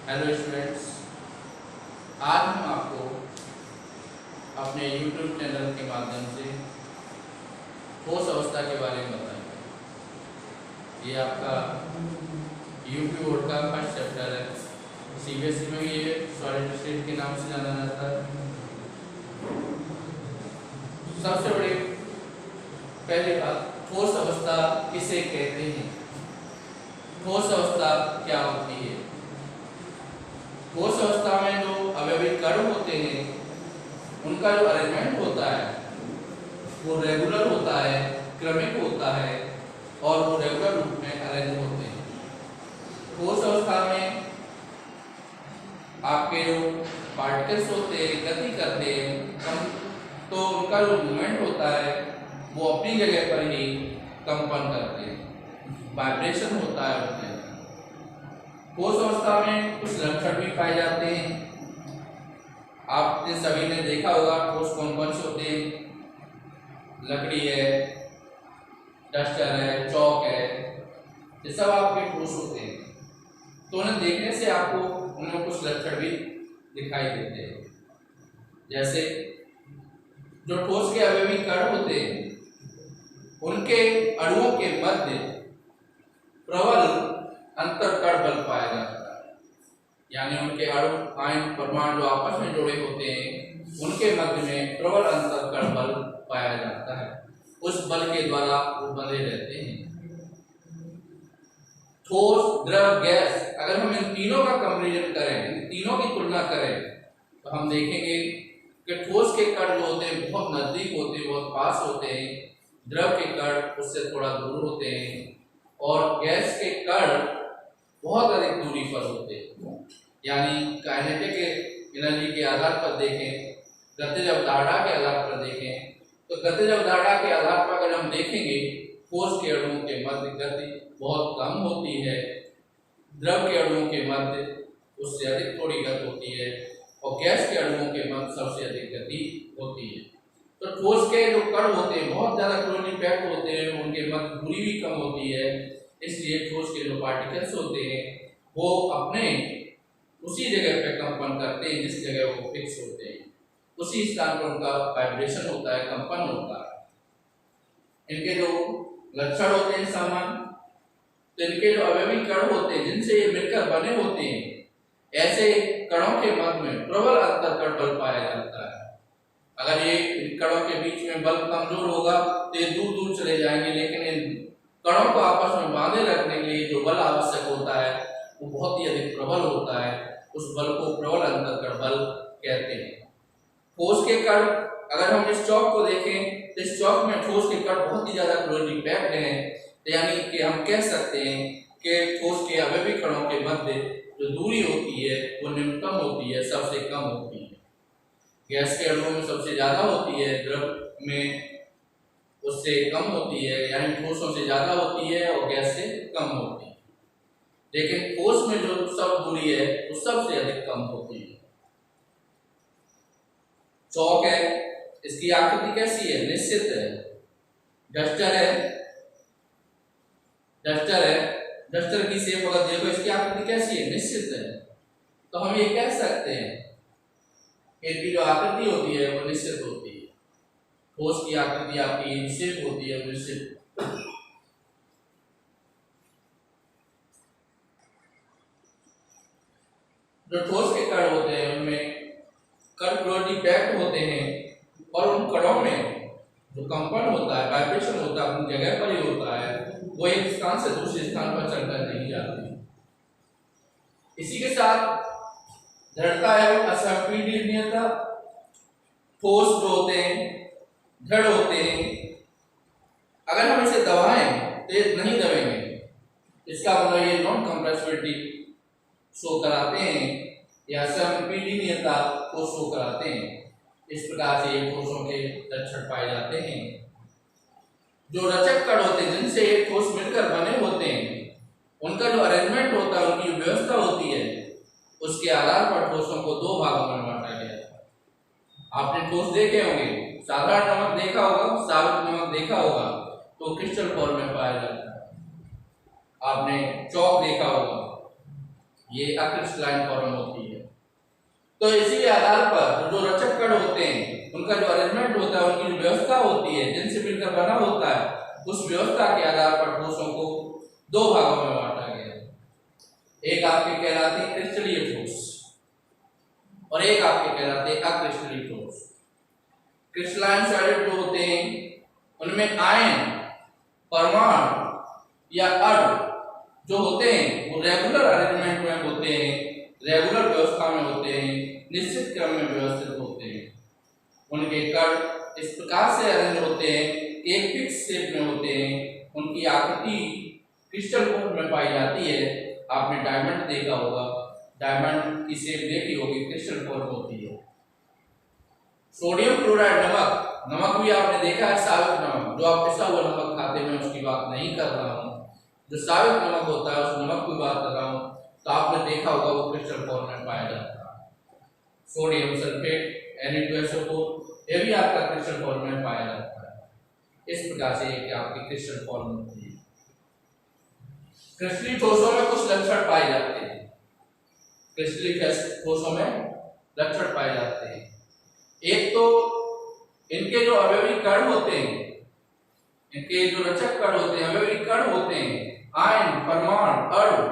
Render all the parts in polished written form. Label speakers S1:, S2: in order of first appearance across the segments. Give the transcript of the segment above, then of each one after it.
S1: Hello students, आज हम आपको अपने YouTube चैनल के माध्यम से ठोस अवस्था के बारे में बताएंगे। ये आपका यूपी बोर्ड का फर्स्ट चैप्टर है। CBSE में ये सॉलिड स्टेट के नाम से जाना जाता है। सबसे बड़ी पहली बात, ठोस अवस्था किसे कहते हैं? ठोस अवस्था क्या होती है? ठोस अवस्था में जो अवयवी कण होते हैं उनका जो अरेंजमेंट होता है वो रेगुलर होता है, क्रमिक होता है और वो रेगुलर रूप में अरेंज होते हैं। ठोस अवस्था में आपके जो पार्टिकल्स होते हैं गति करते हैं तो उनका जो मूवमेंट होता है वो अपनी जगह पर ही कंपन करते हैं, वाइब्रेशन होता है उनके। ठोस अवस्था में कुछ लक्षण भी पाए जाते हैं। आपने सभी ने देखा होगा ठोस कौन कौन से होते हैं। लकड़ी है, डस्टर है, चौक है, ये सब आपके ठोस होते हैं। तो उन्हें देखने से आपको उनमें कुछ लक्षण भी दिखाई देते हैं। जैसे जो ठोस के अवयवी कण होते हैं उनके अणुओं के मध्य प्रबल अंतरकण बल पाया जाता है। यानी उनके अणु आयन परमाणु जो आपस में जुड़े होते हैं उनके मध्य में प्रबल अंतरकण बल पाया जाता है। उस बल के द्वारा वो बंधे रहते हैं। ठोस, द्रव, गैस, अगर हम इन तीनों का कंपैरिजन करें, इन तीनों की तुलना करें तो हम देखेंगे कि ठोस के कण जो होते हैं बहुत नजदीक होते हैं, बहुत पास होते हैं। द्रव के कण उससे थोड़ा दूर होते हैं और गैस के कण बहुत अधिक दूरी पर होते हैं। यानी काइनेटिक एनर्जी के आधार पर देखें, गतिज अवधारणा के आधार पर देखें तो गतिज अवधारणा के आधार पर अगर हम देखेंगे ठोस के अणुओं के मध्य गति बहुत कम होती है, द्रव के अणुओं के मध्य उससे अधिक थोड़ी गति होती है और गैस के अणुओं के मध्य सबसे अधिक गति होती है। तो ठोस के जो कण होते हैं बहुत ज्यादा क्लोरीन पैक्ड होते हैं, उनके मध्य दूरी भी कम होती है। इसलिए ठोस के जो पार्टिकल्स होते हैं वो अपने उसी जगह पे कंपन करते हैं जिस जगह वो फिक्स होते हैं, उसी स्थान पर उनका वाइब्रेशन होता है, कंपन होता है। इनके जो लक्षण होते हैं सामान्य, तो इनके जो अवयवी कण होते हैं जिनसे ये मिलकर बने होते हैं, ऐसे कणों के मध्य में प्रबल अंतरकण बल पाया जाता है। अगर ये कणों के बीच में बल कमजोर होगा तो ये दूर दूर चले जाएंगे, लेकिन इन कणों को आपस में बांधे रखने के लिए जो बल आवश्यक होता है वो बहुत ही अधिक प्रबल होता है। उस बल को प्रबल अंतरकण बल कहते हैं। ठोस के कण, अगर हम इस चौक को देखें तो इस चौक में ठोस के कण बहुत ही ज्यादा क्लोरीन पैक्ड हैं। यानी कि हम कह सकते हैं कि ठोस के अवयवी कणों के मध्य जो दूरी होती है वो न्यूनतम होती है, सबसे कम होती है। गैस के अणुओं में सबसे ज्यादा होती है, द्रव में उससे कम होती है, यानी ठोसों से ज्यादा होती है और गैस से कम होती है। लेकिन ठोस में जो सब दूरी है वो सबसे अधिक कम होती है। चौक है, इसकी आकृति कैसी है? निश्चित है। डस्टर है, डस्टर की शेप अगर देखो इसकी आकृति कैसी है? निश्चित है। तो हम ये कह सकते हैं इनकी जो आकृति होती है वो निश्चित होती है। ठोस की आकृति आपकी शेप होती है निश्चित। जो ठोस के कण होते हैं उनमें कण क्लोरीन पैक्ड होते हैं और उन कणों में जो कंपन होता है, वाइब्रेशन होता है, अपनी जगह पर ही होता है, वो एक स्थान से दूसरे स्थान पर चलकर नहीं जाते। इसी के साथ दृढ़ता एवं असंपीडनीयता, ठोस जो होते हैं दृढ़ होते हैं, अगर हम इसे दबाएं तो ये नहीं दबेंगे। इसका मतलब ये नॉन कंप्रेसिबिलिटी शो कराते हैं या असंपीडनीयता को शो कराते हैं। इस प्रकार से ये ठोसों के लक्षण पाए जाते हैं। जो रचक कण होते हैं जिनसे ये ठोस मिलकर बने होते हैं उनका जो अरेंजमेंट होता है, उनकी व्यवस्था होती है, उसके आधार पर ठोसों को दो भागों में बांटा गया है। आपने ठोस देखे होंगे, साधारण नमक देखा होगा, साबुत नमक देखा होगा तो क्रिस्टल फॉर्म में पाया जाता है। आपने चौक देखा होगा, ये अक्रिस्टलाइन फॉर्म होती है। तो इसी आधार पर जो रचक कण होते हैं उनका जो अरेंजमेंट होता है, उनकी जो व्यवस्था होती है जिनसे मिलकर बना होता है, उस व्यवस्था के आधार पर ठोसों को दो भागों में बांटा गया है। एक आपके कहलाते हैं क्रिस्टलीय ठोस और एक आपके कहलाते हैं अक्रिस्टलीय ठोस। क्रिस्टलाइन सॉलिड जो होते हैं उनमें आयन, परमाणु या अणु जो होते हैं वो रेगुलर अरेंजमेंट में होते हैं, रेगुलर व्यवस्था में होते हैं, निश्चित क्रम में व्यवस्थित होते हैं। उनके कण इस प्रकार से अरेंज होते हैं, एक फिक्स शेप में होते हैं, उनकी आकृति क्रिस्टल फॉर्म में पाई जाती है। आपने डायमंड देखा होगा, डायमंड की शेप देखी होगी, क्रिस्टल फॉर्म होती है। सोडियम क्लोराइड नमक भी आपने देखा है, सावित नमक, जो आप पिसा हुआ नमक खाते हैं, मैं उसकी बात नहीं कर रहा हूँ, जो सावित नमक होता है उस नमक की बात कर रहा हूँ। तो आपने देखा होगा वो क्रिस्टल फॉर्म में पाया जाता है। सोडियम सल्फेट Na2SO4 ये भी आपका क्रिस्टल फॉर्म में पाया जाता है। इस प्रकार से ये आपकी क्रिस्टल फॉर्म होती है। क्रिस्टलीय ठोसों में कुछ लक्षण पाए जाते हैं, क्रिस्टलीय ठोसों में लक्षण पाए जाते हैं। एक तो इनके जो अवयवी कण होते हैं, इनके जो रचक कण होते हैं, अवयवी कण होते हैं, आयन, परमाणु, अणु,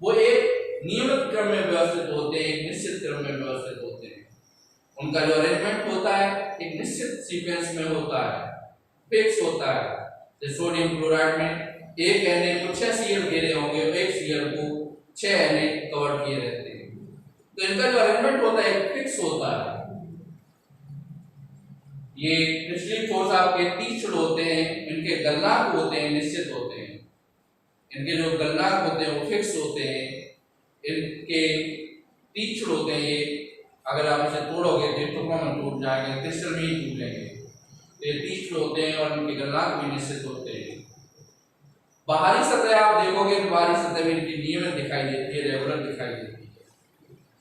S1: वो एक नियमित क्रम में व्यवस्थित होते हैं, एक निश्चित क्रम में व्यवस्थित होते हैं। उनका जो अरेंजमेंट होता है एक निश्चित सीक्वेंस में होता है, फिक्स होता है। जैसे सोडियम क्लोराइड में एक Na को 6 Cl घेरे होंगे, एक Cl को 6 Na कवर किए रहते हैं। तो इनका जो अरेंजमेंट होता है एक फिक्स होता है। ये क्रिस्टलीय ठोस आपके तीक्ष्ण होते हैं, इनके गलनांक होते हैं, निश्चित होते हैं। इनके जो गलनांक होते हैं वो फिक्स होते हैं, इनके तीक्ष्ण होते हैं। ये अगर आप इसे तोड़ोगे तो टुकड़ों में टूट जाएंगे, क्रिस्टल में ही टूटेंगे। तो ये तीक्ष्ण होते हैं और इनके गलनांक भी निश्चित होते हैं। बाहरी सतह आप देखोगे तो बाहरी सतह में इनकी नियमित दिखाई देती है, रेगुलर दिखाई देती है।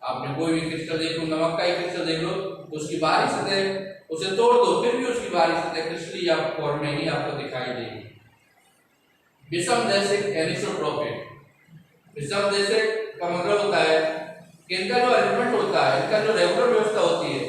S1: आपने कोई भी क्रिस्टल देख लो, नमक का ही क्रिस्टल देख लो, तो उसकी बाहरी सतह उसे तोड़ दो फिर भी उसकी बाहरी सतह क्रिस्टलीय फॉर्म में ही आपको दिखाई देगी। विषमदैशिक एनिसोट्रोपिक, विषमदैशिक का मतलब होता है कि इनका जो अरेंजमेंट होता है, इनका जो रेगुलर व्यवस्था होती है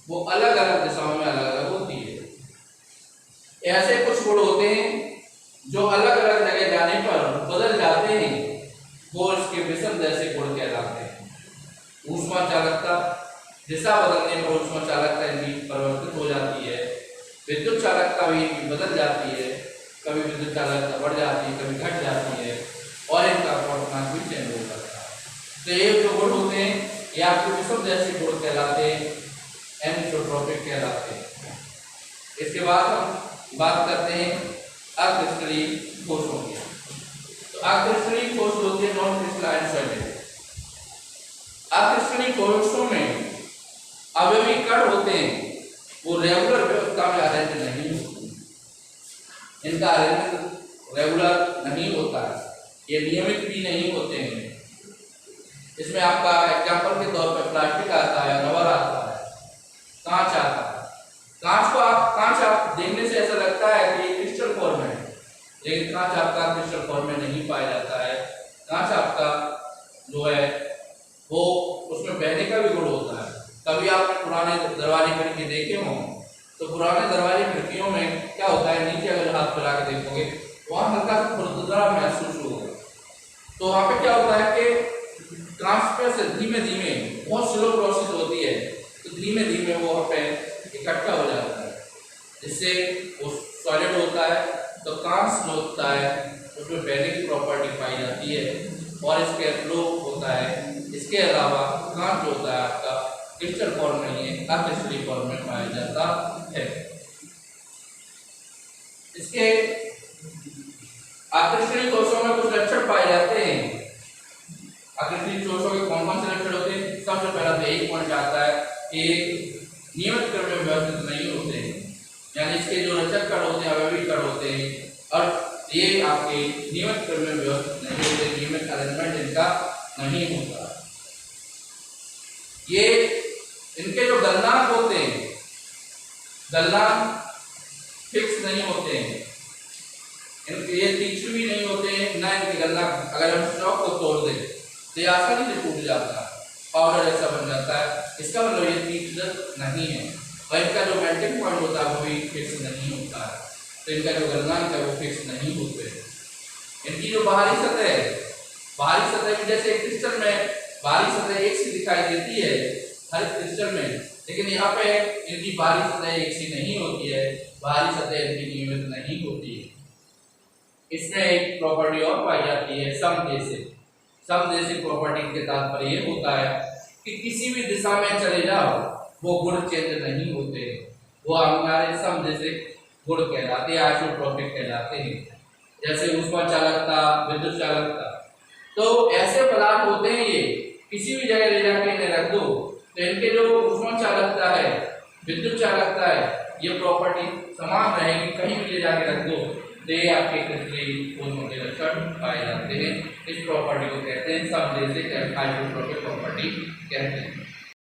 S1: वो अलग अलग दिशाओं में अलग अलग होती है। ऐसे कुछ गुण होते हैं जो अलग अलग जगह जाने पर बदल जाते हैं, वो इसके विषमदैशिक गुण कहलाते हैं। ऊष्मा चालकता, दिशा बदलने पर ऊष्मा चालकता इनकी परिवर्तित हो जाती है। विद्युत चालकता भी इनकी बदल जाती है, कभी विद्युत चालकता बढ़ जाती है, कभी घट जाती है, और इनका क्वांटम भी चेंज हो जाता है। तो ये जो गुण होते हैं ये आपके विषमदैशिक गुण कहलाते हैं, एनिसोट्रोपिक कहलाते हैं। इसके बाद हम बात करते हैं अक्रिस्टलीय ठोसों की। तो अक्रिस्टलीय ठोस होती है नॉन क्रिस्टलाइन सॉलिड। अक्रिस्टलीय ठोसों में अवयवी कण होते हैं वो रेगुलर व्यवस्था में अरेंज नहीं होते, इनका अरेंजमेंट रेगुलर नहीं होता है, ये नियमित भी नहीं होते हैं। इसमें आपका एग्जांपल के तौर पर प्लास्टिक आता है, रबर आता है, कांच आता है। कांच आप देखने से ऐसा लगता है कि ये क्रिस्टल फॉर्म है, लेकिन कांच आपका क्रिस्टल फॉर्म में नहीं पाया जाता है। कांच आपका जो है वो उसमें बहने का भी गुण होता है। कभी आपने पुराने दरवाजे खिड़की देखे हों तो पुराने दरवाजे खिड़कियों में क्या होता है, नीचे अगर हाथ फैला के देखोगे वहाँ हल्का सा खुरदरा महसूस होगा। तो वहाँ पे क्या होता है कि कांच पे से धीमे धीमे, बहुत स्लो प्रोसेस होती है, तो धीमे धीमे वो वहाँ पे इकट्ठा हो जाता है, जिससे वो सॉलिड होता है। तो कांच जो होता है उसमें बहने की प्रॉपर्टी पाई जाती है और इसके फ्लो होता है। इसके अलावा कांच जो होता है आपका क्रिस्टल फॉर्म नहीं है, अक्रिस्टलीय फॉर्म में पाया जाता है। इसके अक्रिस्टलीय ठोसों में कुछ लक्षण पाए जाते हैं। अक्रिस्टलीय ठोसों के कौन कौन से लक्षण होते हैं? सबसे पहला तो एक पॉइंट आता है कि नियमित क्रम में व्यवस्थित नहीं होते हैं, यानी इसके जो रचक कण होते हैं, अवयवी कण होते हैं, और ये आपके नियमित क्रम में व्यवस्थित नहीं होते, नियमित अरेंजमेंट इनका नहीं होता। ये इनके जो गलनांक होते हैं, गलनांक फिक्स नहीं होते हैं, इनके ये तीक्ष्ण भी नहीं होते हैं, ना इनके गलनांक, अगर हम चौक को तोड़ दें तो ये आसानी से टूट जाता है, पाउडर जैसा बन जाता है। इसका मतलब ये तीक्ष्ण नहीं है, और इनका जो मेल्टिंग पॉइंट होता है वो भी फिक्स नहीं होता है, तो इनका जो गलनांक है वो फिक्स नहीं होते। इनकी जो बाहरी सतह भी जैसे क्रिस्टल में बाहरी सतह एक सी दिखाई देती है हर क्रिस्टल में, लेकिन यहाँ पे इनकी बाहरी सतह एक सी नहीं होती है, बाहरी सतह इनकी नियमित नहीं होती है। इसमें एक प्रॉपर्टी और पाई जाती है समदेशिक प्रॉपर्टी के तात्पर्य ये होता है कि किसी भी दिशा में चले जाओ वो गुण चेंज नहीं होते, वो हमारे समदेशिक गुण कहलाते हैं, आइसोट्रोपिक कहलाते हैं। जैसे ऊष्मा चालकता, विद्युत चालकता, तो ऐसे पदार्थ होते हैं ये किसी भी जगह ले जाके इन्हें रख दो तो इनके जो ऊष्मा चालकता है, विद्युत चालकता है, ये प्रॉपर्टी समान रहेगी, कहीं भी ले जाके रख दो तो ये आपके क्रिस्टलीन के लक्षण पाए जाते हैं। इस प्रॉपर्टी को कहते हैं समदेशिक आइसोट्रोपिक प्रॉपर्टी कहते हैं।